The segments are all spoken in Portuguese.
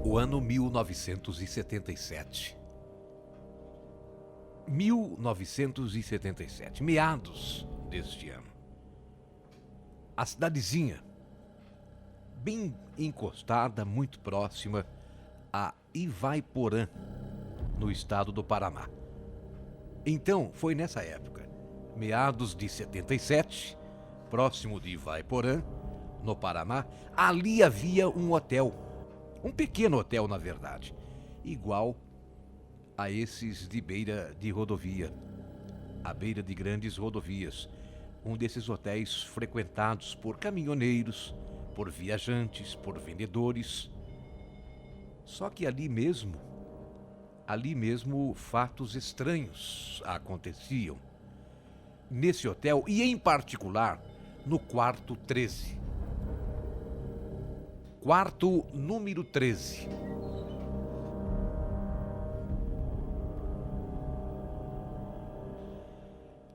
O ano 1977. 1977, meados deste ano. A cidadezinha, bem encostada, muito próxima a Ivaiporã, no estado do Paraná. Então, foi nessa época, meados de 77, próximo de Ivaiporã, no Paraná, ali havia um hotel, um pequeno hotel, na verdade, igual a esses de beira de rodovia, à beira de grandes rodovias, um desses hotéis frequentados por caminhoneiros, por viajantes, por vendedores. Só que ali mesmo, fatos estranhos aconteciam. Nesse hotel, e em particular, no quarto 13. Quarto número 13.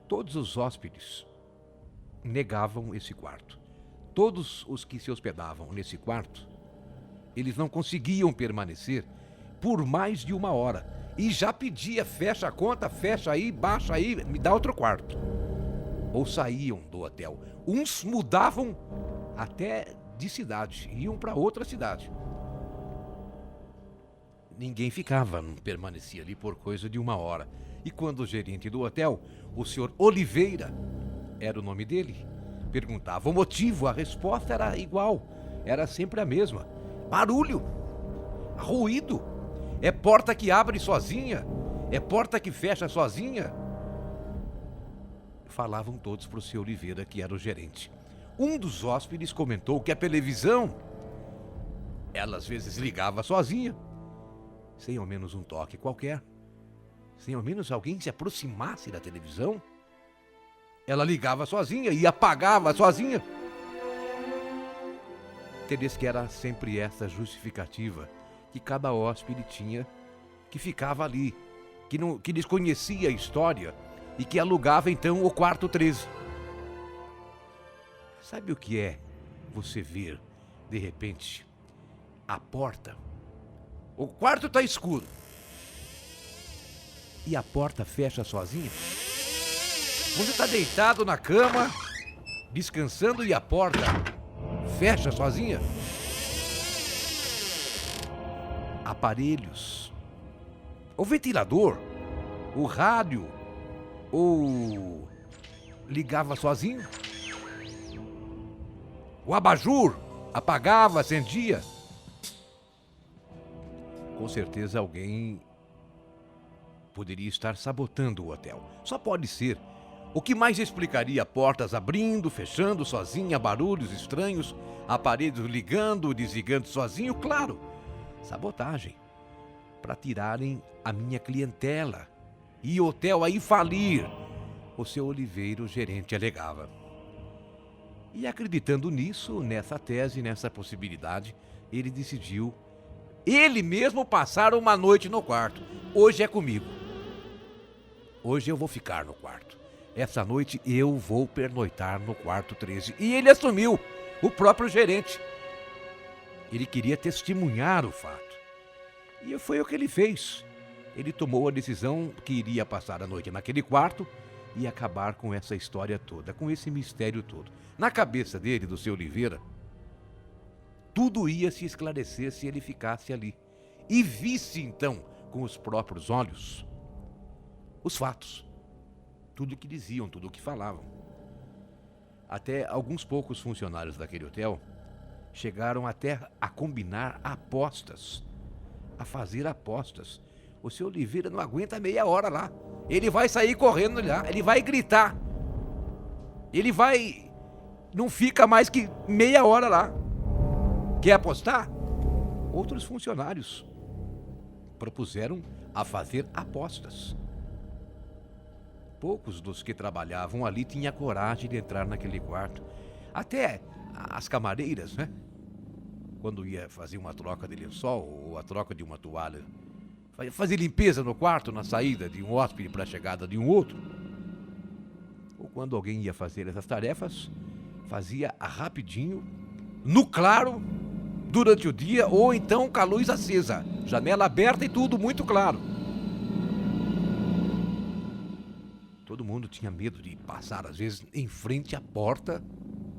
Todos os hóspedes negavam esse quarto. Todos os que se hospedavam nesse quarto, eles não conseguiam permanecer por mais de 1 hora. E já pedia, fecha a conta, fecha aí, baixa aí, me dá outro quarto. Ou saíam do hotel. Uns mudavam até de cidade, iam para outra cidade. Ninguém ficava, não permanecia ali por coisa de 1 hora. E quando o gerente do hotel, o senhor Oliveira, era o nome dele, perguntava o motivo, a resposta era igual, era sempre a mesma. Barulho, ruído, é porta que abre sozinha, é porta que fecha sozinha. Falavam todos para o senhor Oliveira, que era o gerente. Um dos hóspedes comentou que a televisão, ela às vezes ligava sozinha, sem ao menos um toque qualquer. Sem ao menos alguém se aproximasse da televisão, ela ligava sozinha e apagava sozinha. Teria que era sempre essa justificativa que cada hóspede tinha, que ficava ali, que desconhecia a história e que alugava então o quarto 13. Sabe o que é você ver, de repente, a porta? O quarto está escuro. E a porta fecha sozinha? Você está deitado na cama, descansando, e a porta fecha sozinha? Aparelhos, o ventilador, o rádio, ou ligava sozinho? O abajur apagava, acendia? Com certeza alguém poderia estar sabotando o hotel. Só pode ser. O que mais explicaria portas abrindo, fechando sozinha, barulhos estranhos, aparelhos ligando, desligando sozinho? Claro, sabotagem. Para tirarem a minha clientela. E o hotel aí falir. O seu Oliveira, o gerente, alegava. E acreditando nisso, nessa tese, nessa possibilidade, ele decidiu, ele mesmo, passar uma noite no quarto. Hoje é comigo. Hoje eu vou ficar no quarto. Essa noite eu vou pernoitar no quarto 13. E ele assumiu, o próprio gerente. Ele queria testemunhar o fato. E foi o que ele fez. Ele tomou a decisão que iria passar a noite naquele quarto e acabar com essa história toda, com esse mistério todo. Na cabeça dele, do seu Oliveira, tudo ia se esclarecer se ele ficasse ali. E visse então, com os próprios olhos, os fatos. Tudo o que diziam, tudo o que falavam. Até alguns poucos funcionários daquele hotel chegaram até a combinar apostas, a fazer apostas. O seu Oliveira não aguenta meia hora lá. Ele vai sair correndo lá, ele vai gritar. Ele vai... não fica mais que meia hora lá. Quer apostar? Outros funcionários propuseram a fazer apostas. Poucos dos que trabalhavam ali tinham coragem de entrar naquele quarto. Até as camareiras, né? Quando ia fazer uma troca de lençol ou a troca de uma toalha, fazer limpeza no quarto, na saída de um hóspede para a chegada de um outro, ou quando alguém ia fazer essas tarefas, fazia rapidinho, no claro, durante o dia ou então com a luz acesa, janela aberta e tudo muito claro. Todo mundo tinha medo de passar, às vezes, em frente à porta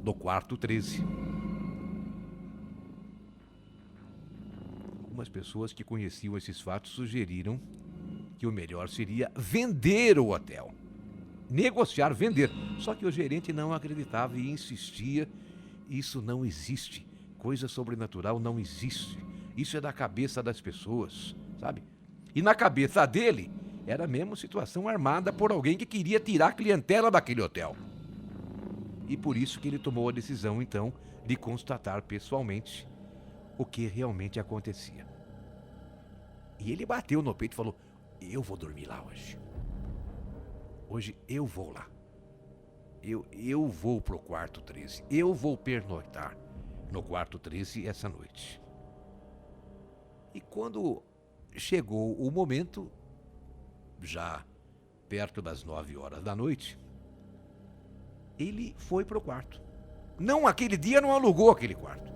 do quarto 13. Algumas pessoas que conheciam esses fatos sugeriram que o melhor seria vender o hotel. Negociar, vender. Só que o gerente não acreditava e insistia: isso não existe. Coisa sobrenatural não existe. Isso é da cabeça das pessoas, sabe? E na cabeça dele, era mesmo situação armada por alguém que queria tirar a clientela daquele hotel. E por isso que ele tomou a decisão, então, de constatar pessoalmente o que realmente acontecia. E ele bateu no peito e falou: eu vou dormir lá hoje. Hoje eu vou lá. Eu vou pro quarto 13. Eu vou pernoitar no quarto 13 essa noite. E quando chegou o momento, já perto das 9 horas da noite, ele foi pro quarto. Não, aquele dia não alugou aquele quarto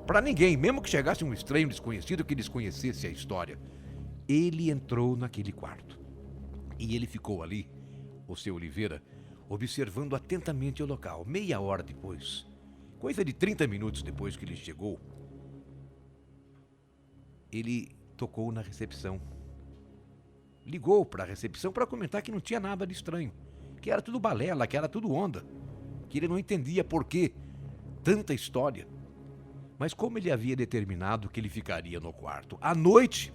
para ninguém, mesmo que chegasse um estranho desconhecido que desconhecesse a história. Ele entrou naquele quarto e ele ficou ali, o seu Oliveira, observando atentamente o local. Meia hora depois, coisa de 30 minutos depois que ele chegou, ele tocou na recepção. Ligou para a recepção para comentar que não tinha nada de estranho, que era tudo balela, que era tudo onda, que ele não entendia por que tanta história. Mas como ele havia determinado que ele ficaria no quarto à noite,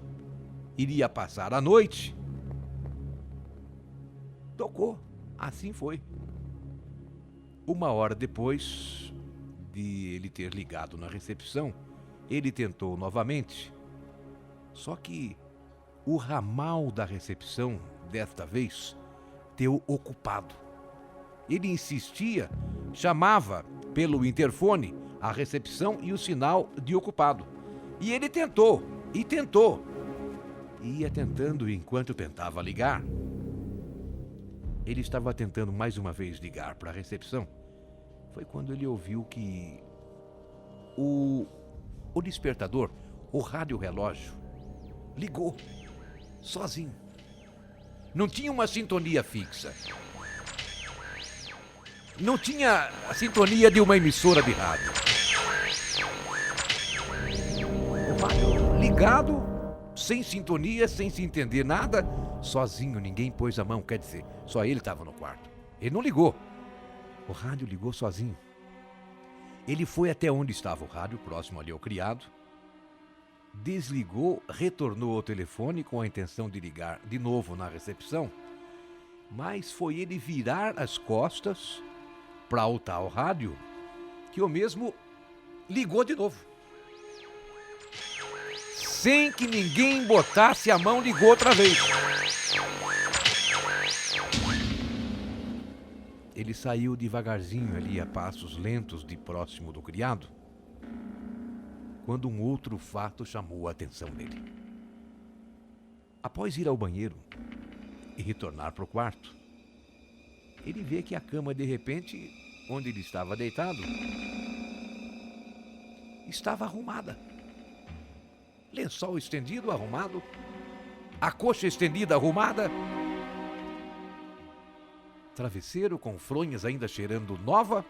iria passar a noite, tocou. Assim foi. Uma hora depois de ele ter ligado na recepção, ele tentou novamente. Só que o ramal da recepção, desta vez, deu ocupado. Ele insistia, chamava pelo interfone a recepção e o sinal de ocupado. E ele tentou, e tentou. Ia tentando enquanto tentava ligar. Ele estava tentando mais uma vez ligar para a recepção. Foi quando ele ouviu que o despertador, o rádio relógio, ligou sozinho. Não tinha uma sintonia fixa. Não tinha a sintonia de uma emissora de rádio. O rádio ligado, sem sintonia, sem se entender nada, sozinho, ninguém pôs a mão, quer dizer, só ele estava no quarto. Ele não ligou. O rádio ligou sozinho. Ele foi até onde estava o rádio, próximo ali ao criado, desligou, retornou ao telefone com a intenção de ligar de novo na recepção, mas foi ele virar as costas para o tal rádio que o mesmo ligou de novo. Sem que ninguém botasse a mão, ligou outra vez. Ele saiu devagarzinho ali a passos lentos de próximo do criado, quando um outro fato chamou a atenção dele. Após ir ao banheiro e retornar para o quarto, ele vê que a cama, de repente, onde ele estava deitado, estava arrumada. Lençol estendido, arrumado. A coxa estendida, arrumada. Travesseiro com fronhas ainda cheirando nova.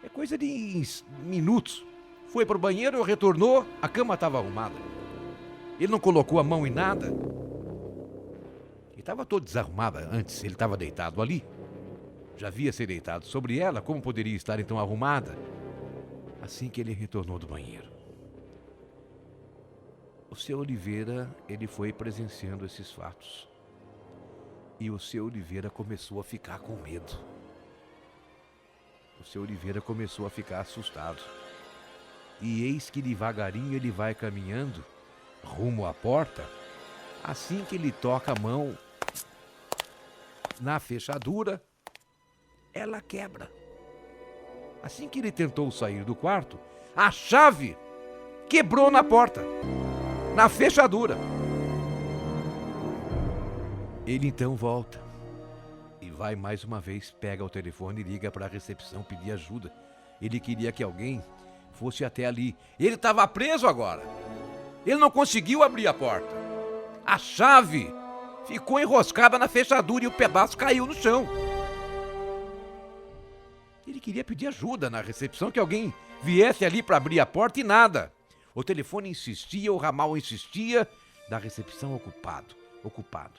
É coisa de minutos. Foi para o banheiro, retornou, a cama estava arrumada. Ele não colocou a mão em nada. Ele estava todo desarrumado antes, ele estava deitado ali. Já havia se deitado sobre ela, como poderia estar então arrumada? Assim que ele retornou do banheiro. O seu Oliveira, ele foi presenciando esses fatos. E o seu Oliveira começou a ficar com medo. O seu Oliveira começou a ficar assustado. E eis que devagarinho ele vai caminhando rumo à porta. Assim que ele toca a mão na fechadura, ela quebra. Assim que ele tentou sair do quarto, a chave quebrou na porta, na fechadura. Ele então volta e vai mais uma vez, pega o telefone e liga para a recepção pedir ajuda. Ele queria que alguém fosse até ali. Ele estava preso agora. Ele não conseguiu abrir a porta. A chave ficou enroscada na fechadura e o pedaço caiu no chão. Ele queria pedir ajuda na recepção, que alguém viesse ali para abrir a porta e nada. O telefone insistia, o ramal insistia, da recepção ocupado.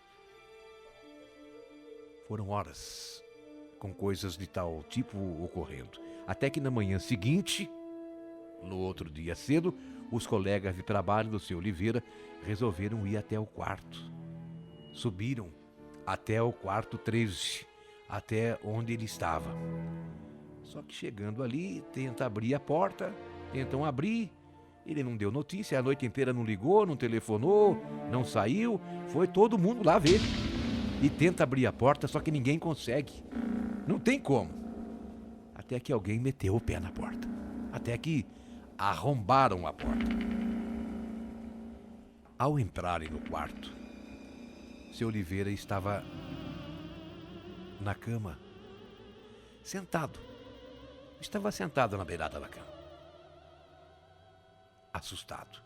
Foram horas com coisas de tal tipo ocorrendo. Até que na manhã seguinte, no outro dia cedo, os colegas de trabalho do seu Oliveira resolveram ir até o quarto. Subiram até o quarto 13, até onde ele estava. Só que chegando ali, tentam abrir, ele não deu notícia, a noite inteira não ligou, não telefonou, não saiu, foi todo mundo lá ver. E tenta abrir a porta, só que ninguém consegue. Não tem como. Até que alguém meteu o pé na porta. Até que arrombaram a porta. Ao entrarem no quarto, seu Oliveira estava na cama, sentado. Estava sentado na beirada da cama. Assustado.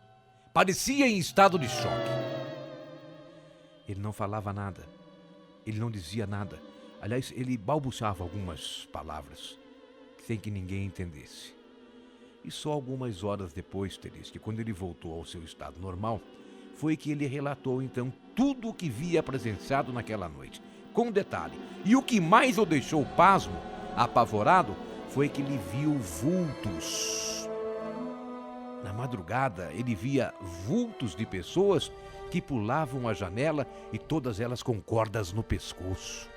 Parecia em estado de choque. Ele não falava nada. Ele não dizia nada. Aliás, ele balbuciava algumas palavras, sem que ninguém entendesse. E só algumas horas depois, Teresa, quando ele voltou ao seu estado normal, foi que ele relatou então tudo o que via presenciado naquela noite, com detalhe. E o que mais o deixou pasmo, apavorado, foi que ele viu vultos. Na madrugada, ele via vultos de pessoas que pulavam a janela e todas elas com cordas no pescoço.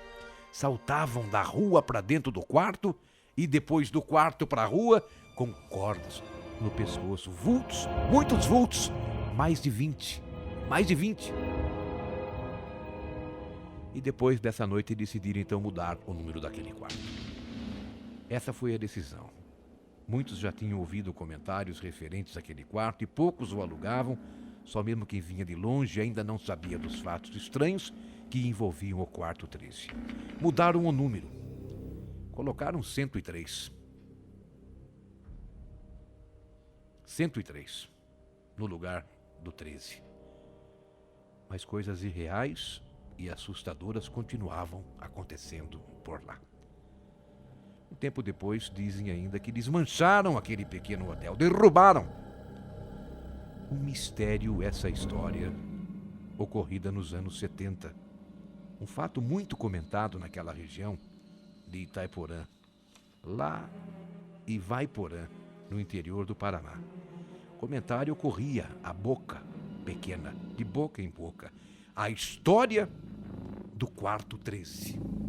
Saltavam da rua para dentro do quarto e depois do quarto para a rua com cordas no pescoço. Vultos, muitos vultos, mais de 20. E depois dessa noite decidiram então mudar o número daquele quarto. Essa foi a decisão. Muitos já tinham ouvido comentários referentes àquele quarto e poucos o alugavam. Só mesmo quem vinha de longe ainda não sabia dos fatos estranhos que envolviam o quarto 13. Mudaram o número. Colocaram 103. 103 no lugar do 13. Mas coisas irreais e assustadoras continuavam acontecendo por lá. Um tempo depois, dizem ainda que desmancharam aquele pequeno hotel, derrubaram. Um mistério essa história, ocorrida nos anos 70. Um fato muito comentado naquela região de Itaiporã, lá em Ivaiporã, no interior do Paraná. O comentário corria a boca pequena, de boca em boca. A história do quarto 13.